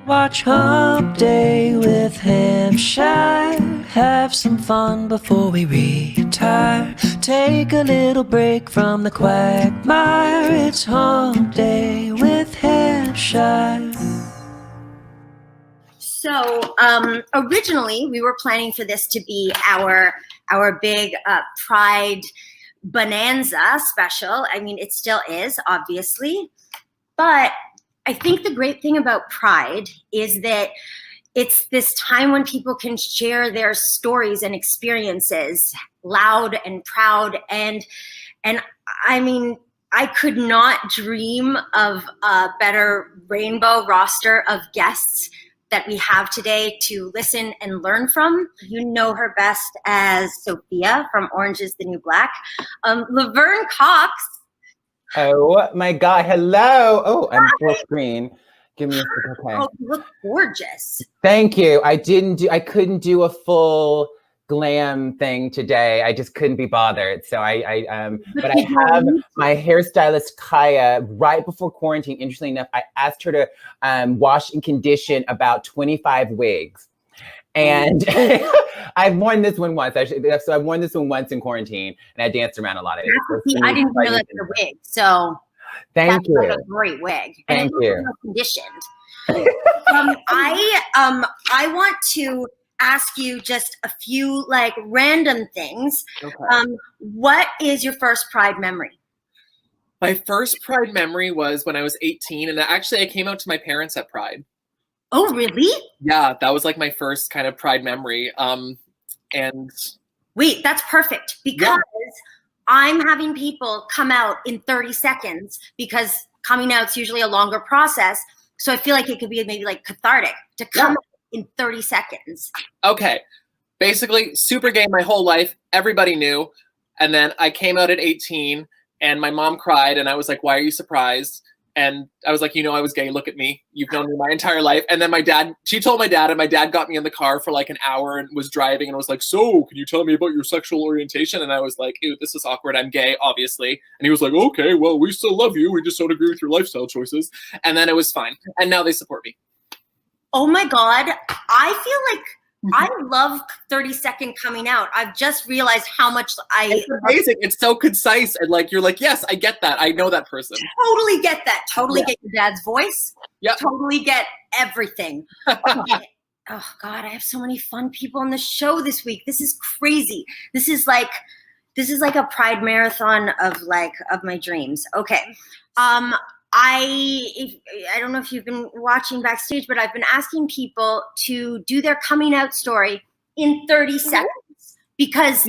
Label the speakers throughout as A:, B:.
A: Watch Hump Day with Hampshire. Have some fun before we retire. Take a little break from the quagmire. It's Hump Day with Hampshire.
B: So originally we were planning for this to be our big Pride Bonanza special. I mean, it still is, obviously. But I think the great thing about Pride is that it's this time when people can share their stories and experiences loud and proud. And I mean, I could not dream of a better rainbow roster of guests that we have today to listen and learn from. You know her best as Sophia from Orange is the New Black. Laverne Cox.
C: Oh my God, hello. Oh, I'm full screen. Give me a second. Okay.
B: Oh, you look gorgeous.
C: Thank you. I couldn't do a full glam thing today. I just couldn't be bothered. So but I have my hairstylist Kaya right before quarantine. Interestingly enough, I asked her to wash and condition about 25 wigs. And I've worn this one once, actually. So I've worn this one once in quarantine, and I danced around a lot of it.
B: I didn't know that's a wig, so
C: thank you.
B: Like a great wig.
C: Thank you.
B: Conditioned. I want to ask you just a few like random things.
D: Okay.
B: What is your first Pride memory?
D: My first Pride memory was when I was 18, and actually I came out to my parents at Pride.
B: Oh, really?
D: Yeah, that was like my first kind of Pride memory. And
B: wait, that's perfect because I'm having people come out in 30 seconds because coming out's usually a longer process. So I feel like it could be maybe like cathartic to come out in 30 seconds.
D: Okay. Basically, super gay my whole life. Everybody knew. And then I came out at 18 and my mom cried and I was like, why are you surprised? And I was like, you know, I was gay. Look at me. You've known me my entire life. And then she told my dad, and my dad got me in the car for like an hour and was driving and was like, so can you tell me about your sexual orientation? And I was like, ew, this is awkward. I'm gay, obviously. And he was like, okay, well, we still love you. We just don't agree with your lifestyle choices. And then it was fine. And now they support me.
B: Oh my God. I feel like I love 30-second coming out. I've just realized how much
D: It's amazing. It's so concise. And like, you're like, yes, I get that. I know that person.
B: Totally get that. Totally get your dad's voice.
D: Yeah.
B: Totally get everything. Okay. Oh God, I have so many fun people on the show this week. This is crazy. This is like a Pride marathon of my dreams. Okay. I don't know if you've been watching backstage, but I've been asking people to do their coming out story in 30 seconds because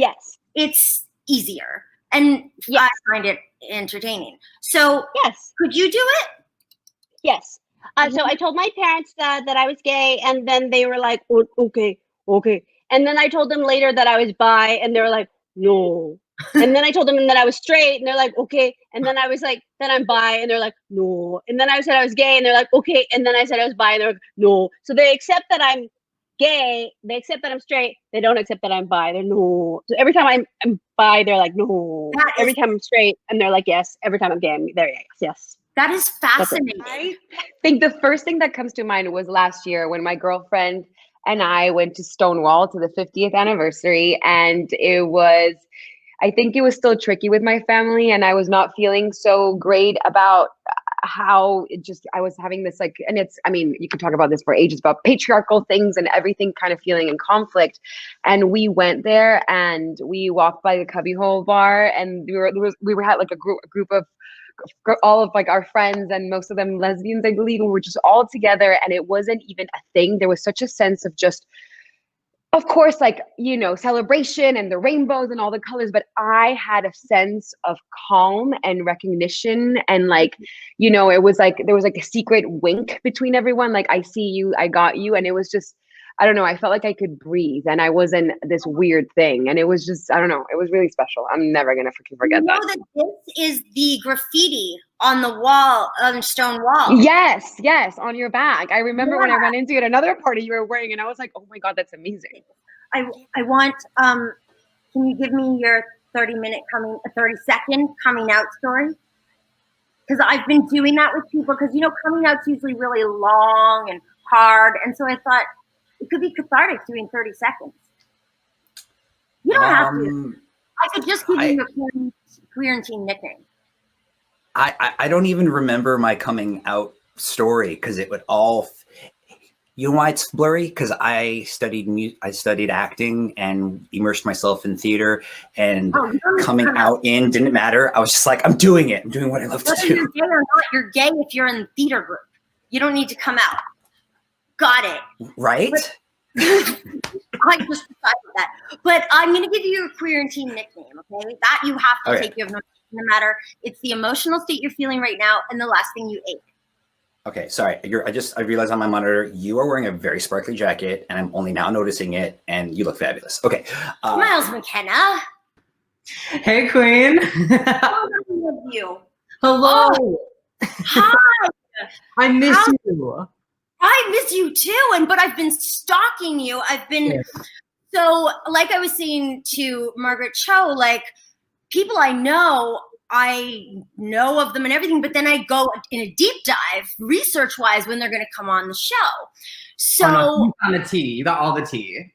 B: it's easier and I find it entertaining. So could you do it?
E: Yes. So I told my parents that I was gay, and then they were like, oh, okay. And then I told them later that I was bi, and they were like, no. And then I told them that I was straight, and they're like, okay. And then I was like, then I'm bi, and they're like, no. And then I said I was gay, and they're like, okay. And then I said I was bi, and they're like, no. So they accept that I'm gay, they accept that I'm straight, they don't accept that I'm bi. They're no. So every time I'm bi, they're like, no. Every time I'm straight, and they're like, yes. Every time I'm gay, they're yes.
B: That is fascinating.
F: I think the first thing that comes to mind was last year when my girlfriend and I went to Stonewall to the 50th anniversary, and I think it was still tricky with my family, and I was not feeling so great about how I was having this you can talk about this for ages, about patriarchal things and everything kind of feeling in conflict. And we went there and we walked by the Cubbyhole bar, and we had like a group of all of like our friends, and most of them lesbians, I believe, and we're just all together, and it wasn't even a thing. There was such a sense of just, of course, like, you know, celebration and the rainbows and all the colors, but I had a sense of calm and recognition, and like, you know, it was like there was like a secret wink between everyone, like, I see you, I got you, and it was just, I don't know, I felt like I could breathe, and I wasn't this weird thing, and it was just, I don't know, it was really special. I'm never gonna forget that.
B: You know that this is the graffiti on the wall, on stone wall.
F: Yes, on your back. I remember when I went into it, another party you were wearing, and I was like, oh my God, that's amazing.
B: I want, can you give me your 30-second coming out story? because I've been doing that with people because, coming out's usually really long and hard. And so I thought it could be cathartic doing 30 seconds. You don't have to. I could just give you your quarantine nickname.
G: I don't even remember my coming out story because it would all, you know why it's blurry? Because I studied acting and immersed myself in theater, and coming out didn't matter. I was just like, I'm doing it. I'm doing what I love to do.
B: Whether you're gay or not, you're gay if you're in the theater group. You don't need to come out. Got it.
G: Right?
B: I just decided that. But I'm going to give you a quarantine nickname, okay? That you have to take. You have no matter. It's the emotional state you're feeling right now and the last thing you ate.
G: Okay, sorry. I realized on my monitor you are wearing a very sparkly jacket, and I'm only now noticing it, and you look fabulous. Okay.
B: Miles McKenna.
A: Hey, Queen.
B: How love you.
A: Hello.
B: Oh, hi.
A: I miss you.
B: I miss you too, but I've been stalking you. So, like I was saying to Margaret Cho, like people I know of them and everything, but then I go in a deep dive, research-wise, when they're going to come on the show. So
A: you found the tea. You got all the tea.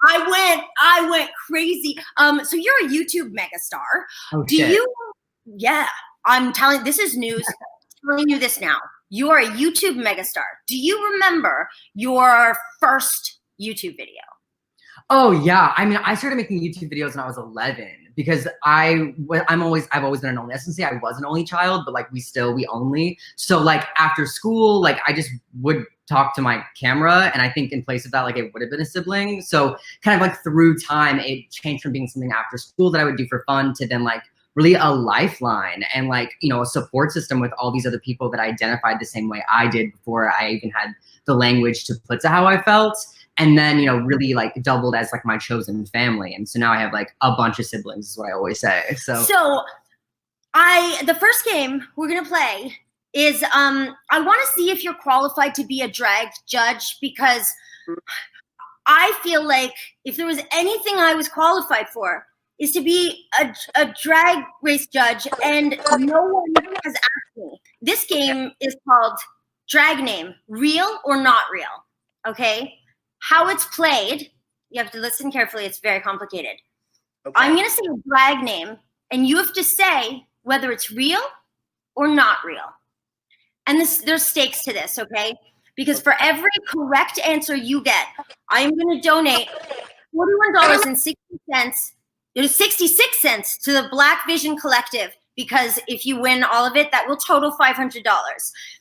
B: I went crazy. So you're a YouTube megastar.
A: Oh, shit.
B: Yeah, I'm telling. This is news. I'm telling you this now. You are a YouTube megastar. Do you remember your first YouTube video?
A: Oh yeah. I mean, I started making YouTube videos when I was 11 because I've always been an only. I shouldn't say I was an only child, but like we only. So like after school, like I just would talk to my camera, and I think in place of that, like it would have been a sibling. So kind of like through time, it changed from being something after school that I would do for fun to then like really a lifeline and like, a support system with all these other people that identified the same way I did before I even had the language to put to how I felt. And then, really like doubled as like my chosen family. And so now I have like a bunch of siblings is what I always say. So
B: the first game we're going to play is, I want to see if you're qualified to be a drag judge, because I feel like if there was anything I was qualified for, is to be a drag race judge, and no one has asked me. This game is called Drag Name, Real or Not Real, okay? How it's played, you have to listen carefully, it's very complicated. Okay. I'm gonna say a drag name, and you have to say whether it's real or not real. And there's stakes to this, okay? Because for every correct answer you get, I'm gonna donate $41.60. There's 66 cents to the Black Vision Collective, because if you win all of it, that will total $500.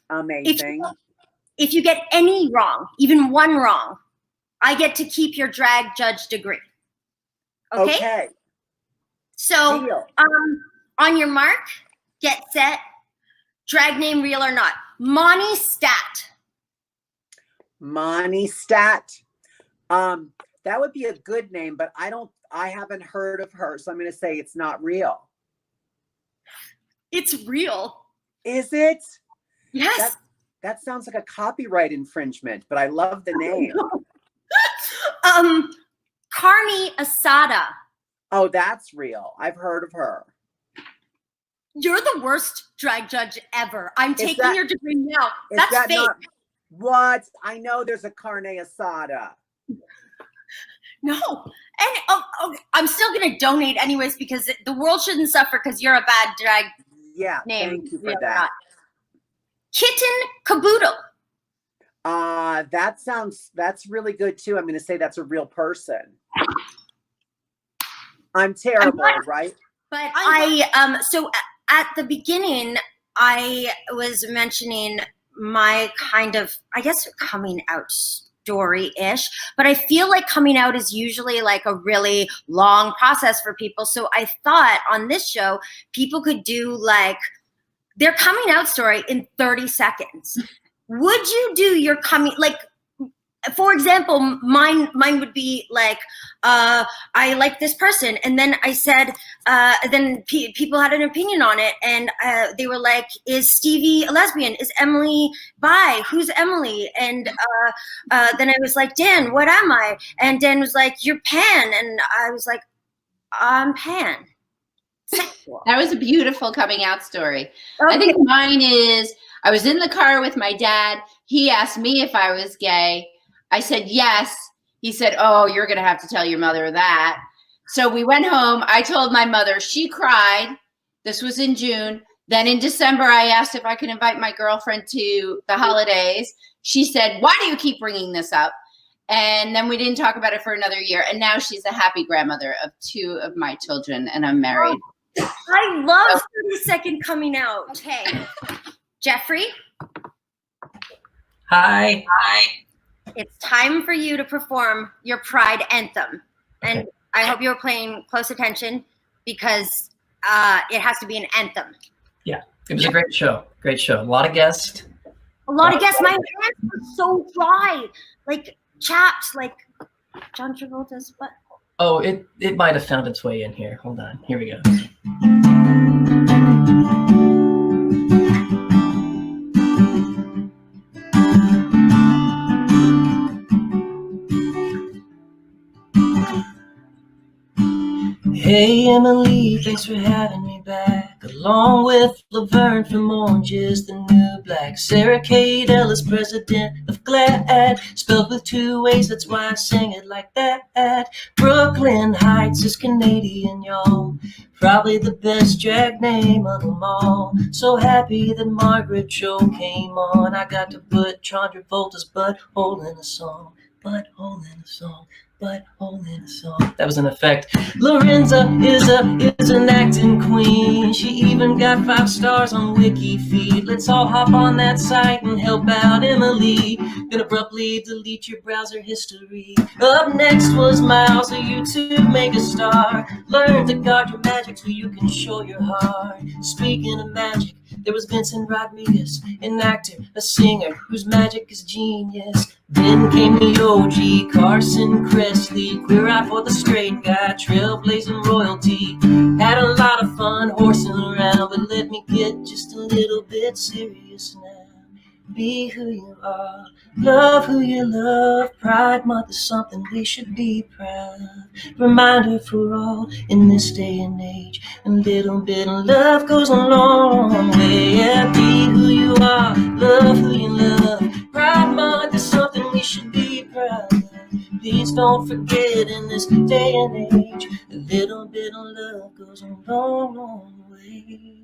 H: Amazing.
B: If you get any wrong, even one wrong, I get to keep your drag judge degree. Okay? So, on your mark, get set, drag name, real or not. Monty Stat.
H: Monty Stat. That would be a good name, but I haven't heard of her, so I'm going to say it's not real.
B: It's real.
H: Is it?
B: Yes.
H: That sounds like a copyright infringement, but I love the name.
B: Carnie Asada.
H: Oh, that's real. I've heard of her.
B: You're the worst drag judge ever. I'm taking your degree now. That's fake.
H: What? I know there's a Carne Asada.
B: No. And I'm still going to donate anyways, because the world shouldn't suffer because you're a bad drag name.
H: Thank you for that.
B: Kitten Caboodle.
H: That's really good too. I'm going to say that's a real person. I'm terrible, right?
B: But so at the beginning, I was mentioning my kind of, I guess, coming out story-ish, but I feel like coming out is usually like a really long process for people. So I thought on this show, people could do like their coming out story in 30 seconds. Would you do your coming, like, for example, mine would be like, I like this person. And then I said, then people had an opinion on it. And they were like, is Stevie a lesbian? Is Emily bi? Who's Emily? And then I was like, Dan, what am I? And Dan was like, you're Pan. And I was like, I'm Pan. sexual.
I: That was a beautiful coming out story.
B: Okay.
I: I think mine is, I was in the car with my dad. He asked me if I was gay. I said yes. He said, oh, you're going to have to tell your mother that. So we went home. I told my mother. She cried. This was in June. Then in December, I asked if I could invite my girlfriend to the holidays. She said, why do you keep bringing this up? And then we didn't talk about it for another year. And now she's a happy grandmother of 2 of my children, and I'm married.
B: I love 30-second coming out. Okay. Jeffrey?
A: Hi.
B: It's time for you to perform your Pride anthem. And I hope you're paying close attention because it has to be an anthem.
A: Yeah, it was a great show. Great show. A lot of guests.
B: A lot of guests. My hands were so dry. Like chapped, like John Travolta's butt.
A: Oh, it might have found its way in here. Hold on. Here we go. Hey Emily, thanks for having me back. Along with Laverne from Orange is the New Black. Sarah Kate Ellis, president of GLAAD. Spelled with 2 A's, that's why I sing it like that. Brooke Lynn Hytes is Canadian, y'all. Probably the best drag name of them all. So happy that Margaret Cho came on. I got to put John Travolta's butthole in a song. Butthole in a song. Butthole in a song. That was an effect. Lorenza Izzo is an acting queen. She even got 5 stars on WikiFeed. Let's all hop on that site and help out Emily. Then abruptly delete your browser history. Up next was Miles, a YouTube megastar. Learn to guard your magic so you can show your heart. Speaking of magic, there was Vincent Rodriguez, an actor, a singer whose magic is genius. Then came the OG, Carson Kressley, queer eye for the straight guy, trailblazing royalty. Had a lot of fun horsing around, but let me get just a little bit serious now. Be who you are, love who you love. Pride Month is something we should be proud of. Reminder for all in this day and age, a little bit of love goes a long way. Yeah, be who you are, love who you love. Pride Month is something we should be proud of. Please don't forget in this day and age, a little bit of love goes a long, long way.